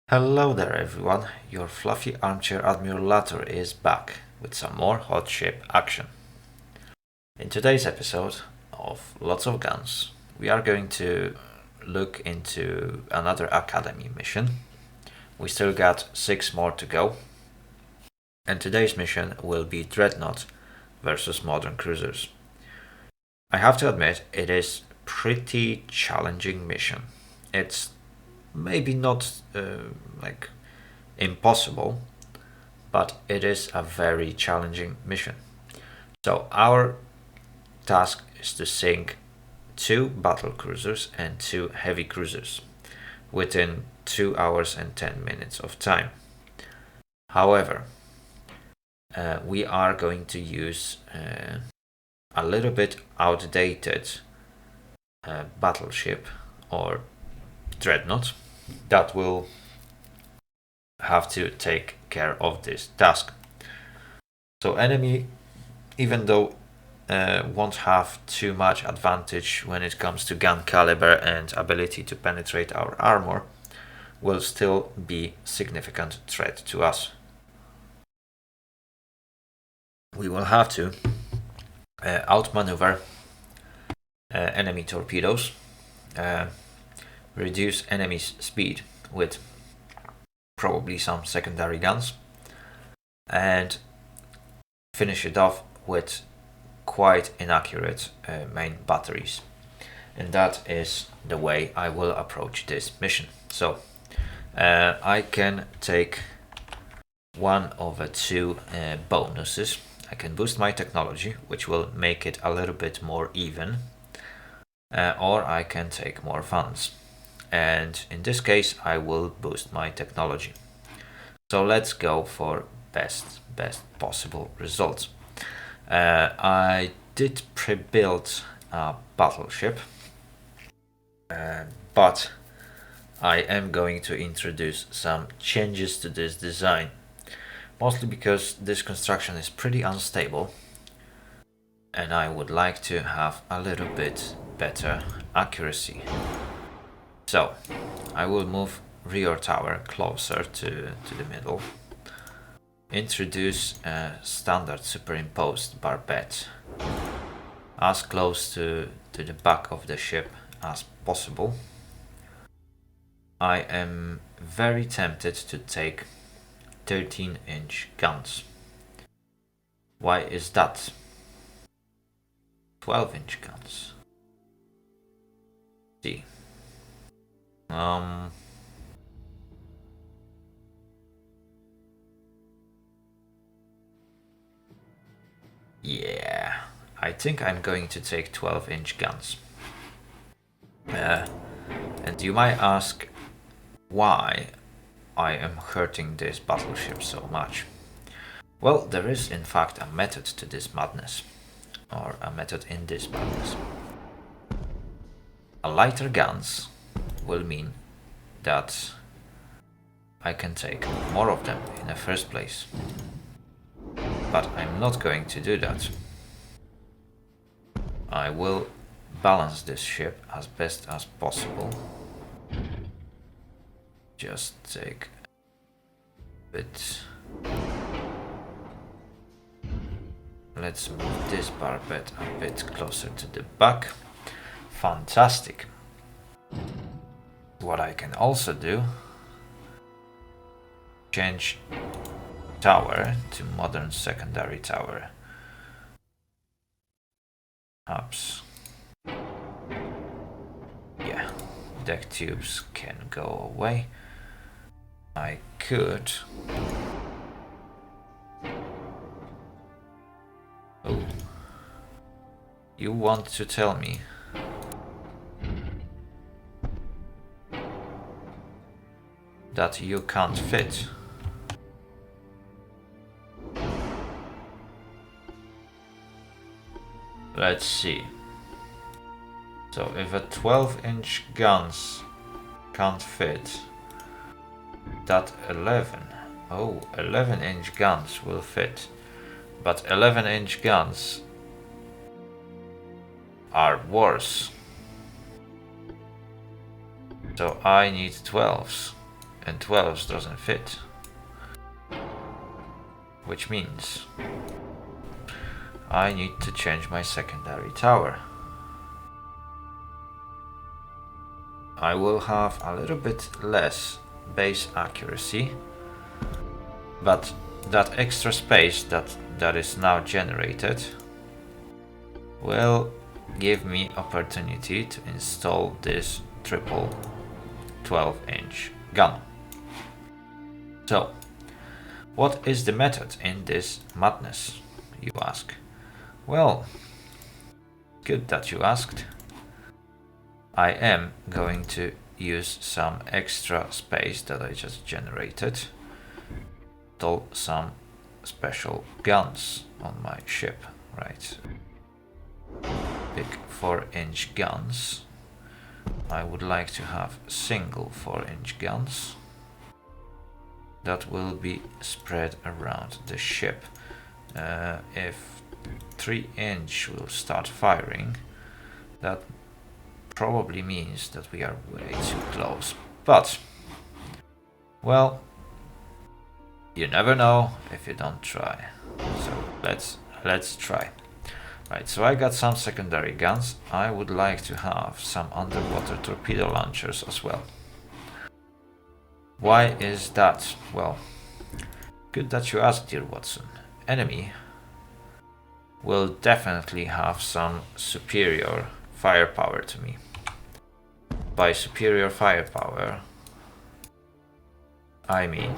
Hello there everyone, your fluffy armchair Admiral Latur is back with some more hot ship action. In today's episode of Lots of Guns, we are going to look into another Academy mission. We still got 6 more to go. And today's mission will be Dreadnought versus modern cruisers. I have to admit, it is pretty challenging mission. It's maybe not impossible, but it is a very challenging mission. So our task is to sink 2 battle cruisers and 2 heavy cruisers within 2 hours and 10 minutes of time. However, we are going to use a little bit outdated battleship or dreadnought that will have to take care of this task. So enemy, even though won't have too much advantage when it comes to gun caliber and ability to penetrate our armor, will still be significant threat to us. We will have to outmaneuver enemy torpedoes, reduce enemy's speed with probably some secondary guns, and finish it off with quite inaccurate main batteries. And that is the way I will approach this mission. So I can take one of the 2 bonuses. I can boost my technology, which will make it a little bit more even, or I can take more funds. And in this case I will boost my technology. So let's go for best possible results. I did pre-build a battleship, but I am going to introduce some changes to this design, mostly because this construction is pretty unstable and I would like to have a little bit better accuracy. So I will move rear tower closer to the middle, introduce a standard superimposed barbette as close to the back of the ship as possible. I am very tempted to take 13-inch guns. Why is that? 12-inch guns. See. Yeah, I think I'm going to take 12-inch guns. And you might ask why I am hurting this battleship so much. Well, there is in fact a method to this madness, or a method in this madness. A lighter guns will mean that I can take more of them in the first place. But I'm not going to do that. I will balance this ship as best as possible. Just take a bit. Let's move this barbette a bit closer to the back. Fantastic. What I can also do, change tower to modern secondary tower. Perhaps. Yeah, deck tubes can go away. I could. Oh. You want to tell me that you can't fit? Let's see. So if a 12-inch guns can't fit, that 11-inch guns will fit. But 11-inch guns are worse. So I need 12s. and 12s doesn't fit. Which means I need to change my secondary tower. I will have a little bit less base accuracy, but that extra space that is now generated will give me opportunity to install this triple 12-inch gun. So, what is the method in this madness, you ask? Well, good that you asked. I am going to use some extra space that I just generated, install some special guns on my ship, right? Big 4-inch guns. I would like to have single 4-inch guns that will be spread around the ship. If 3-inch will start firing, that probably means that we are way too close, but well, you never know if you don't try. So let's try. Right, so I got some secondary guns. I would like to have some underwater torpedo launchers as well. Why is that? Well, good that you asked, dear Watson. Enemy will definitely have some superior firepower to me. By superior firepower, I mean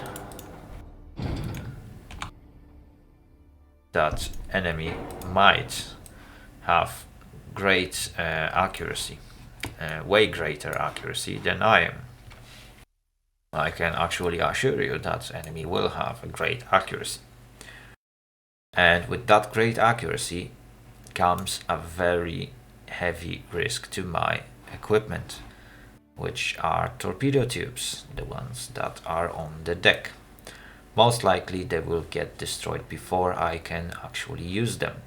that enemy might have great accuracy, way greater accuracy than I am. I can actually assure you that enemy will have a great accuracy. And with that great accuracy comes a very heavy risk to my equipment, which are torpedo tubes, the ones that are on the deck. Most likely they will get destroyed before I can actually use them,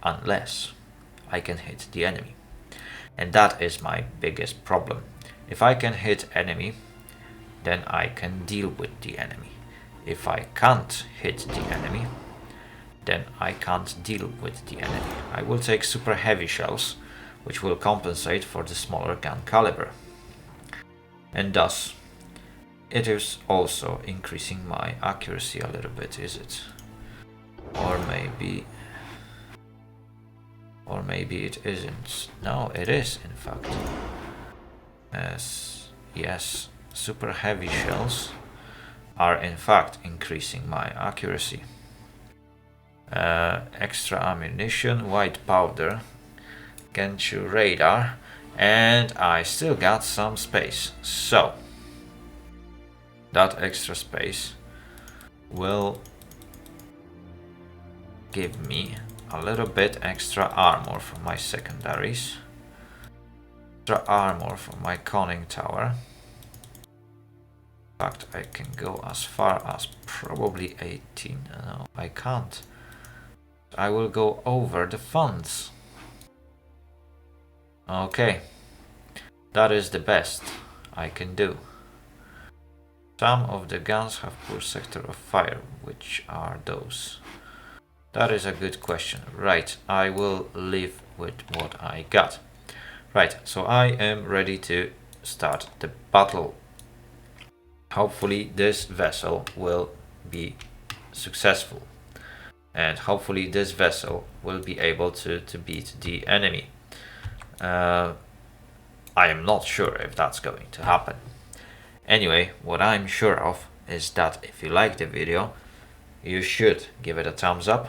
unless I can hit the enemy. And that is my biggest problem. If I can hit enemy, then I can deal with the enemy. If I can't hit the enemy, then I can't deal with the enemy. I will take super heavy shells, which will compensate for the smaller gun caliber. And thus, it is also increasing my accuracy a little bit, is it? Or maybe it isn't. No, it is, in fact. Yes, super heavy shells are in fact increasing my accuracy. Extra ammunition, white powder, Genshu radar, and I still got some space. So that extra space will give me a little bit extra armor for my secondaries, extra armor for my conning tower. In fact, I can go as far as probably 18. No, I can't. I will go over the funds. Okay, that is the best I can do. Some of the guns have poor sector of fire. Which are those? That is a good question. Right, I will live with what I got. Right, so I am ready to start the battle. Hopefully this vessel will be successful. And hopefully this vessel will be able to beat the enemy. I am not sure if that's going to happen. Anyway, what I'm sure of is that if you like the video, you should give it a thumbs up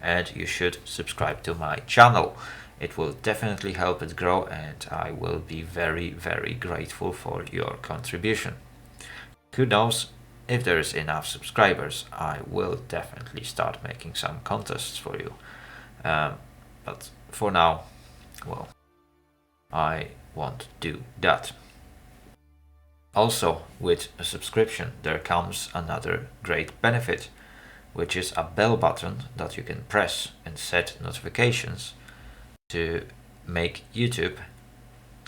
and you should subscribe to my channel. It will definitely help it grow and I will be very, very grateful for your contribution. Who knows, if there is enough subscribers, I will definitely start making some contests for you. But for now, well, I won't do that. Also, with a subscription, there comes another great benefit, which is a bell button that you can press and set notifications to make YouTube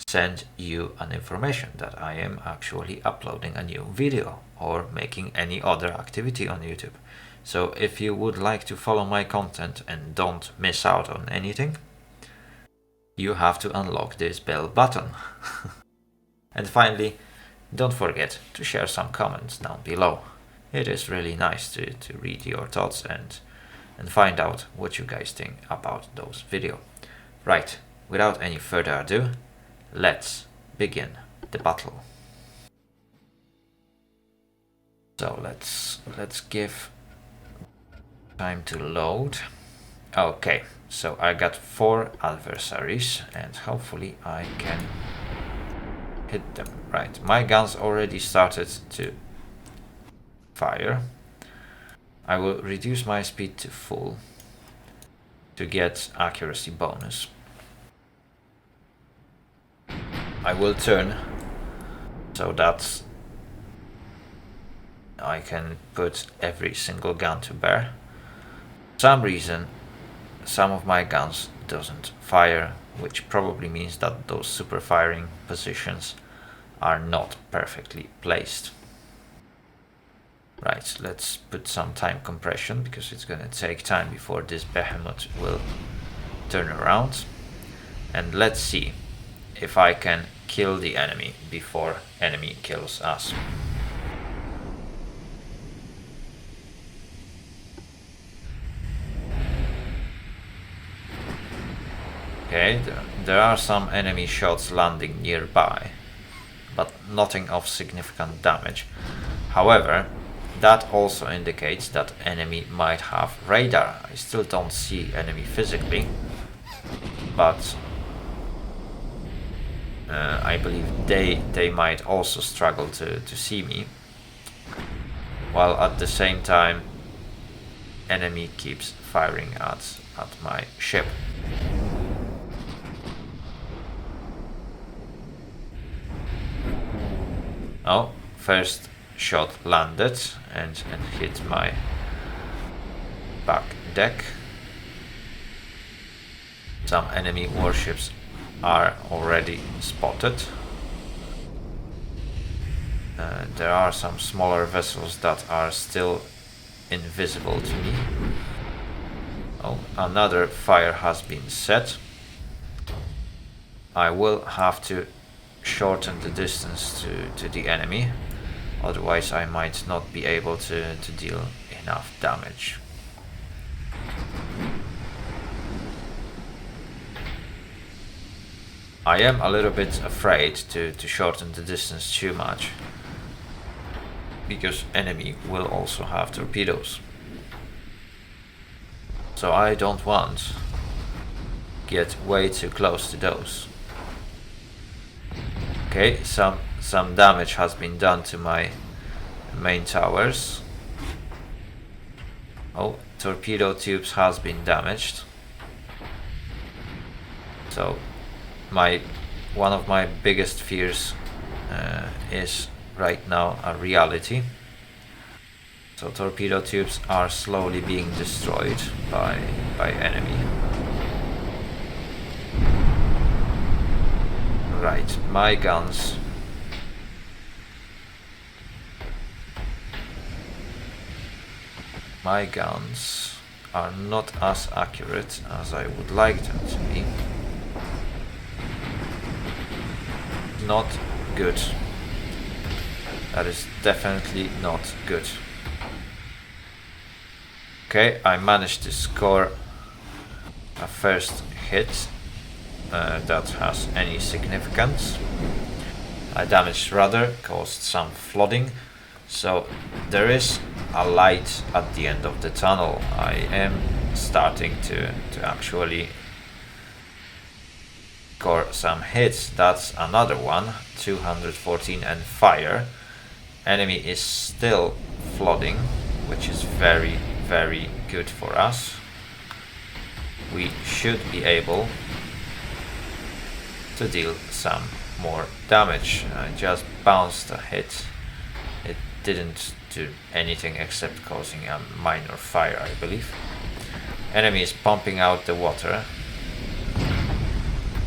send you an information that I am actually uploading a new video or making any other activity on YouTube. So if you would like to follow my content and don't miss out on anything, you have to unlock this bell button. And finally, don't forget to share some comments down below. It is really nice to read your thoughts and find out what you guys think about those videos. Right, without any further ado, let's begin the battle. So let's give time to load. Okay, so I got 4 adversaries and hopefully I can hit them. Right, my guns already started to fire. I will reduce my speed to full to get accuracy bonus. I will turn so that I can put every single gun to bear. For some reason, some of my guns doesn't fire, which probably means that those super firing positions are not perfectly placed. Right, let's put some time compression because it's gonna take time before this behemoth will turn around. And let's see if I can kill the enemy before enemy kills us. Okay, there are some enemy shots landing nearby, but nothing of significant damage. However, that also indicates that enemy might have radar. I still don't see enemy physically, but I believe they might also struggle to see me, while at the same time enemy keeps firing at my ship. Oh, first shot landed and hit my back deck. Some enemy warships are already spotted. There are some smaller vessels that are still invisible to me. Oh, another fire has been set. I will have to shorten the distance to the enemy, otherwise I might not be able to deal enough damage. I am a little bit afraid to shorten the distance too much, because enemy will also have torpedoes. So I don't want to get way too close to those. Okay, some damage has been done to my main towers. Oh, torpedo tubes has been damaged. So one of my biggest fears is right now a reality. So torpedo tubes are slowly being destroyed by enemy. Right, my guns are not as accurate as I would like them to be. Not good. That is definitely not good. Okay, I managed to score a first hit that has any significance. A damaged rudder caused some flooding, so there is a light at the end of the tunnel. I am starting to actually score some hits. That's another one, 214 and fire. Enemy is still flooding, which is very, very good for us. We should be able to deal some more damage. I just bounced a hit. It didn't do anything except causing a minor fire, I believe. Enemy is pumping out the water.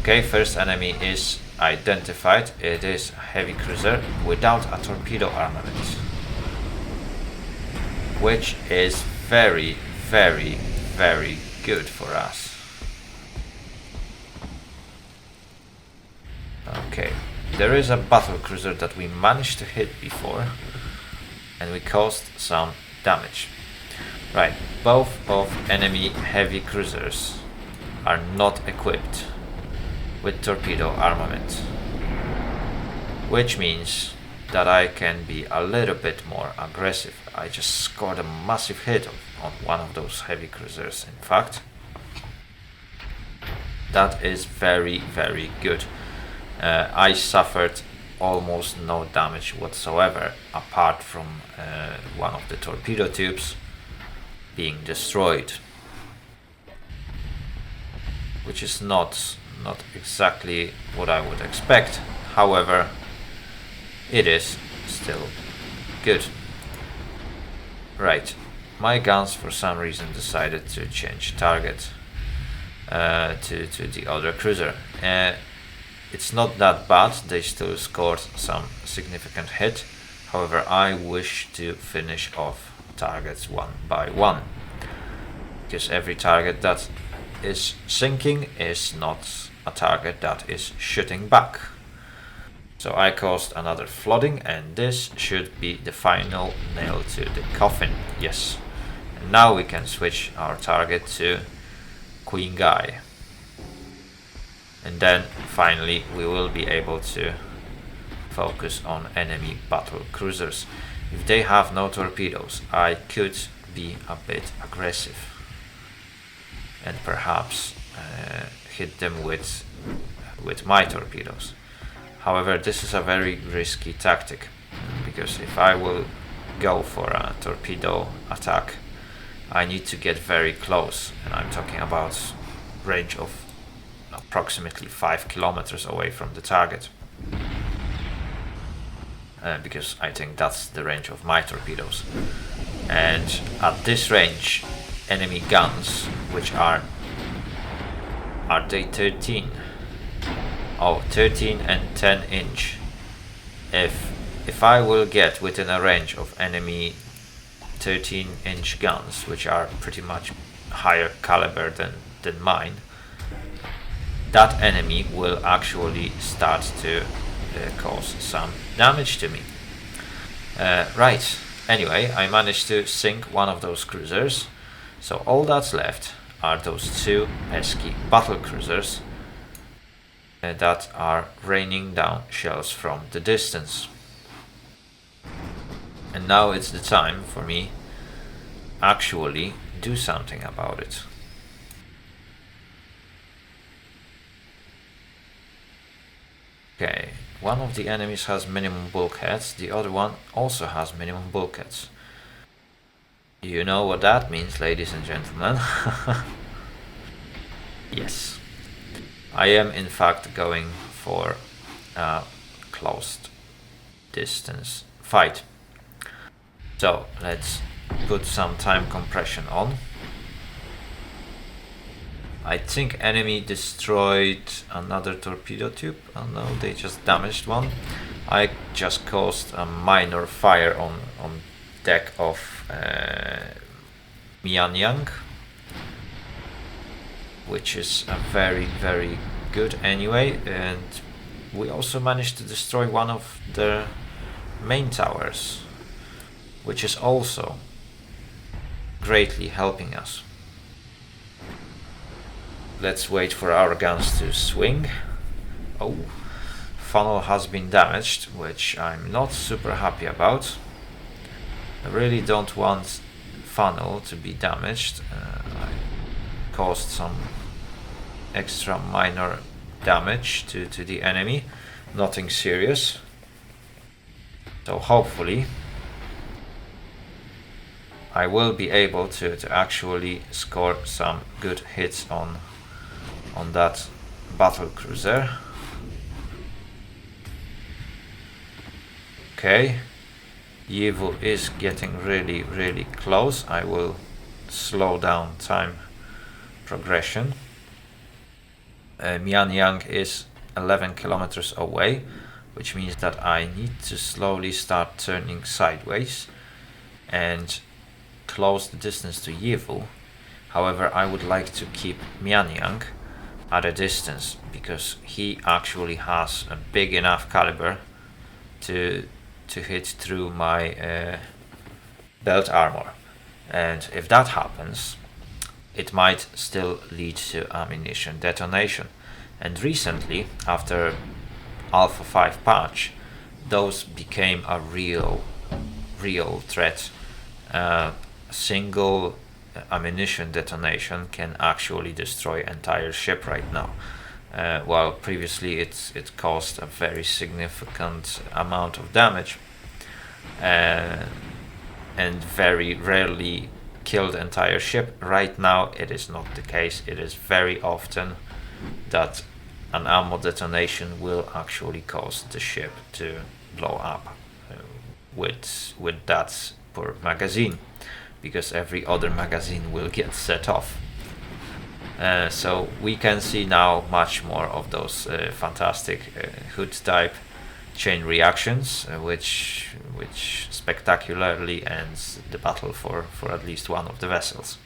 Okay, first enemy is identified. It is a heavy cruiser without a torpedo armament, which is very, very, very good for us. Okay, there is a battle cruiser that we managed to hit before, and we caused some damage. Right, both of enemy heavy cruisers are not equipped with torpedo armament, which means that I can be a little bit more aggressive. I just scored a massive hit on one of those heavy cruisers, in fact. That is very, very good. I suffered almost no damage whatsoever, apart from one of the torpedo tubes being destroyed, which is not exactly what I would expect. However, it is still good. Right, my guns for some reason decided to change target to the other cruiser. It's not that bad, they still scored some significant hit. However, I wish to finish off targets one by one, because every target that is sinking is not a target that is shooting back. So I caused another flooding, and this should be the final nail to the coffin. Yes. And now we can switch our target to Queen Guy. And then finally we will be able to focus on enemy battle cruisers. If they have no torpedoes, I could be a bit aggressive and perhaps hit them with my torpedoes. However, this is a very risky tactic, because if I will go for a torpedo attack, I need to get very close, and I'm talking about range of approximately 5 kilometers away from the target, because I think that's the range of my torpedoes. And at this range, enemy guns, which are they 13? Oh, 13 and 10 inch. If I will get within a range of enemy 13-inch guns, which are pretty much higher caliber than mine, that enemy will actually start to cause some damage to me. Right, anyway, I managed to sink one of those cruisers, so all that's left are those two pesky battle cruisers that are raining down shells from the distance. And now it's the time for me actually do something about it. Okay, one of the enemies has minimum bulkheads, the other one also has minimum bulkheads. You know what that means, ladies and gentlemen. Yes. I am in fact going for a closed distance fight. So let's put some time compression on. I think enemy destroyed another torpedo tube. Oh no, they just damaged one. I just caused a minor fire on deck of Mianyang, which is a very, very good anyway. And we also managed to destroy one of their main towers, which is also greatly helping us. Let's wait for our guns to swing. Oh, funnel has been damaged, which I'm not super happy about. I really don't want funnel to be damaged. I caused some extra minor damage to the enemy, nothing serious. So hopefully I will be able to actually score some good hits on that battle cruiser. Okay, Yivu is getting really, really close. I will slow down time progression. Mianyang is 11 kilometers away, which means that I need to slowly start turning sideways and close the distance to Yivu. However, I would like to keep Mianyang at a distance because he actually has a big enough caliber to hit through my belt armor, and if that happens, it might still lead to ammunition detonation. And recently, after Alpha 5 patch, those became a real threat. Single ammunition detonation can actually destroy entire ship right now, while previously it caused a very significant amount of damage and very rarely killed entire ship. Right now it is not the case. It is very often that an ammo detonation will actually cause the ship to blow up with that per magazine, because every other magazine will get set off. So we can see now much more of those fantastic hood type chain reactions, which spectacularly ends the battle for at least one of the vessels.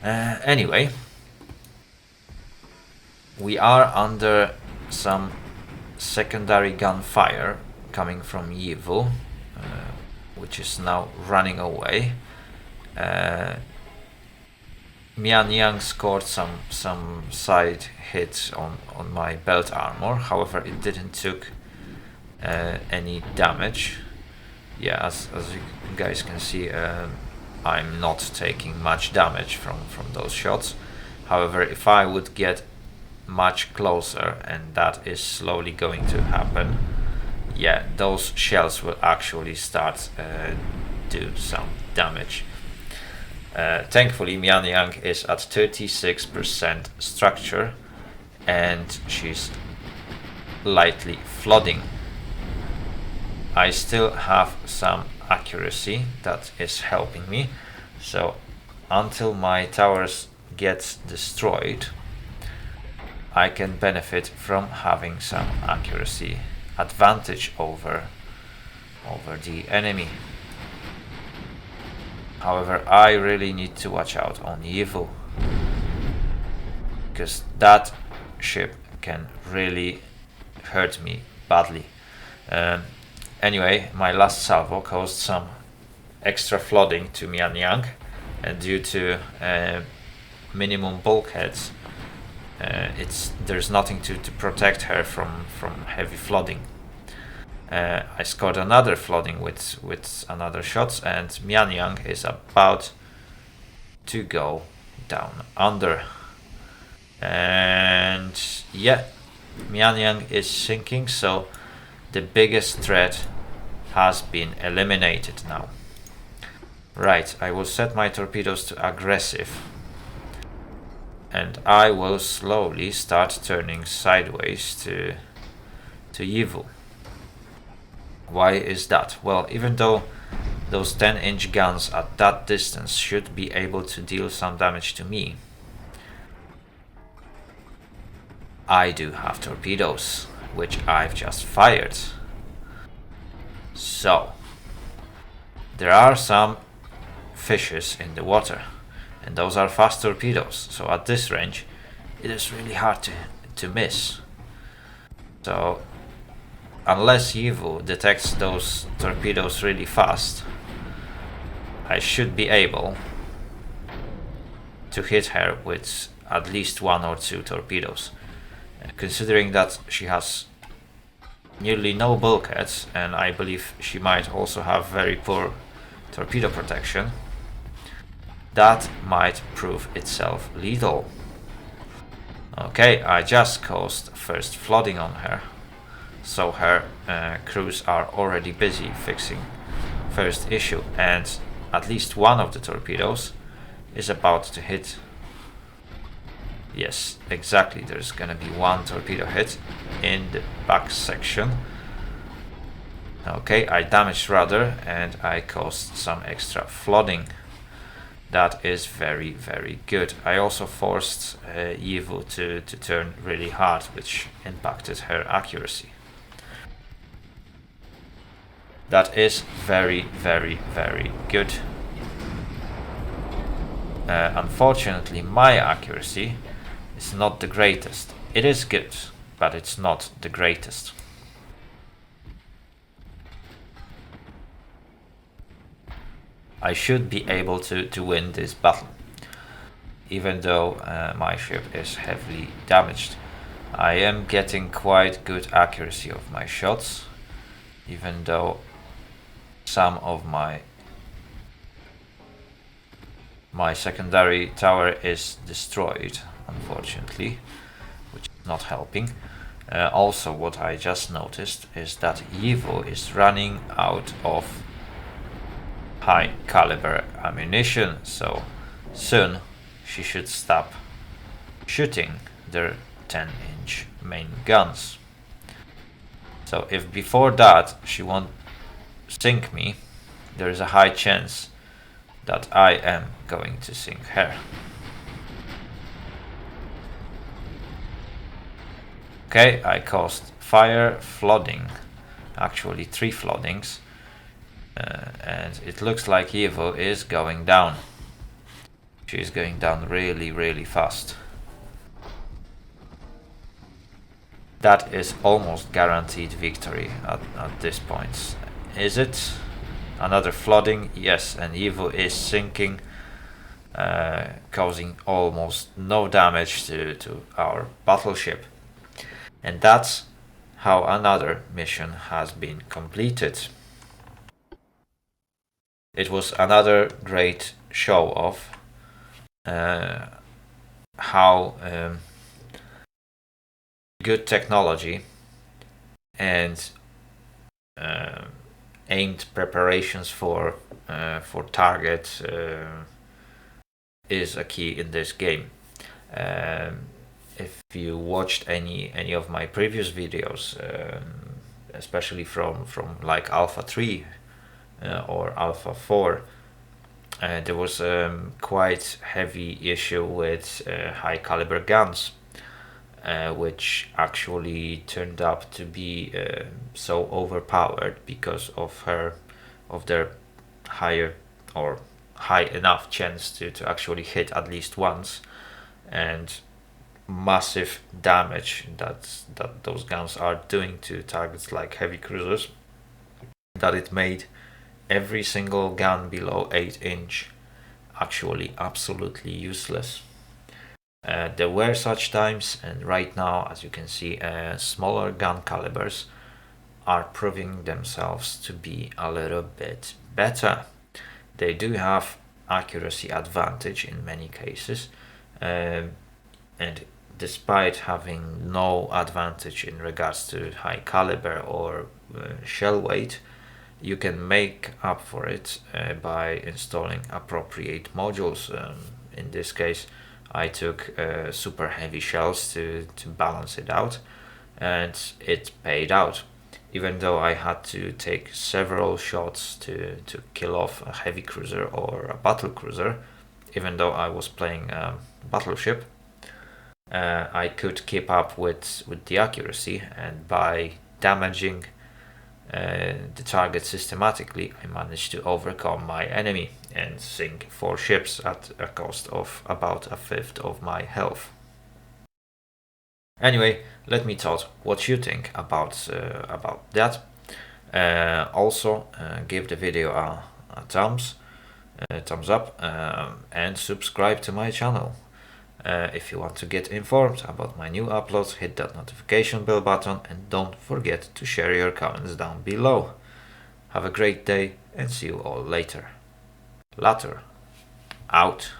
Anyway, we are under some secondary gunfire coming from Yivu, which is now running away. Mianyang scored some side hits on my belt armor. However, it didn't took any damage. Yeah, as you guys can see, I'm not taking much damage from those shots. However, if I would get much closer, and that is slowly going to happen, yeah, those shells will actually start do some damage. Thankfully, Mianyang is at 36% structure and she's lightly flooding. I still have some accuracy that is helping me, so until my towers get destroyed, I can benefit from having some accuracy advantage over the enemy. However, I really need to watch out on Yivu, because that ship can really hurt me badly. Anyway, my last salvo caused some extra flooding to Mianyang, and due to minimum bulkheads, there's nothing to protect her from heavy flooding. I scored another flooding with another shots, and Mianyang is about to go down under. And yeah, Mianyang is sinking, so the biggest threat has been eliminated now. Right, I will set my torpedoes to aggressive, and I will slowly start turning sideways to Yivu. Why is that? Well, even though those 10-inch guns at that distance should be able to deal some damage to me, I do have torpedoes, which I've just fired. So, there are some fishes in the water, and those are fast torpedoes, so at this range it is really hard to miss. So unless Yivu detects those torpedoes really fast, I should be able to hit her with at least 1 or 2 torpedoes. Considering that she has nearly no bulkheads, and I believe she might also have very poor torpedo protection, that might prove itself lethal. Okay, I just caused first flooding on her, so her crews are already busy fixing first issue, and at least one of the torpedoes is about to hit. Yes, exactly, there's gonna be 1 torpedo hit in the back section. Okay, I damaged rudder and I caused some extra flooding. That is very, very good. I also forced Yivu to turn really hard, which impacted her accuracy. That is very, very, very good. Unfortunately, my accuracy is not the greatest. It is good, but it's not the greatest. I should be able to win this battle, even though my ship is heavily damaged. I am getting quite good accuracy of my shots, even though some of my secondary tower is destroyed, unfortunately, which is not helping. Also, what I just noticed is that Yivu is running out of high caliber ammunition, so soon she should stop shooting their 10-inch main guns. So if before that she won't sink me, there is a high chance that I am going to sink her. Okay, I caused fire, flooding, actually 3 floodings, and it looks like Yivu is going down. She is going down really, really fast. That is almost guaranteed victory at this point. Is it? Another flooding? Yes, and Yivu is sinking, causing almost no damage to our battleship. And that's how another mission has been completed. It was another great show of how good technology and aimed preparations for target is a key in this game. If you watched any of my previous videos, especially from like Alpha 3 or Alpha 4, there was quite heavy issue with high caliber guns, which actually turned up to be so overpowered because of their higher or high enough chance to actually hit at least once, and massive damage that those guns are doing to targets like heavy cruisers, that it made every single gun below 8-inch actually absolutely useless. There were such times, and right now, as you can see, smaller gun calibers are proving themselves to be a little bit better. They do have accuracy advantage in many cases, and despite having no advantage in regards to high caliber or shell weight, you can make up for it by installing appropriate modules. In this case, I took super heavy shells to balance it out, and it paid out. Even though I had to take several shots to kill off a heavy cruiser or a battle cruiser, even though I was playing battleship, I could keep up with the accuracy, and by damaging the target systematically, I managed to overcome my enemy and sink 4 ships at a cost of about 1/5 of my health. Anyway, let me talk what you think about that. Also, give the video a thumbs up and subscribe to my channel. If you want to get informed about my new uploads, hit that notification bell button, and don't forget to share your comments down below. Have a great day and see you all later. Later. Out.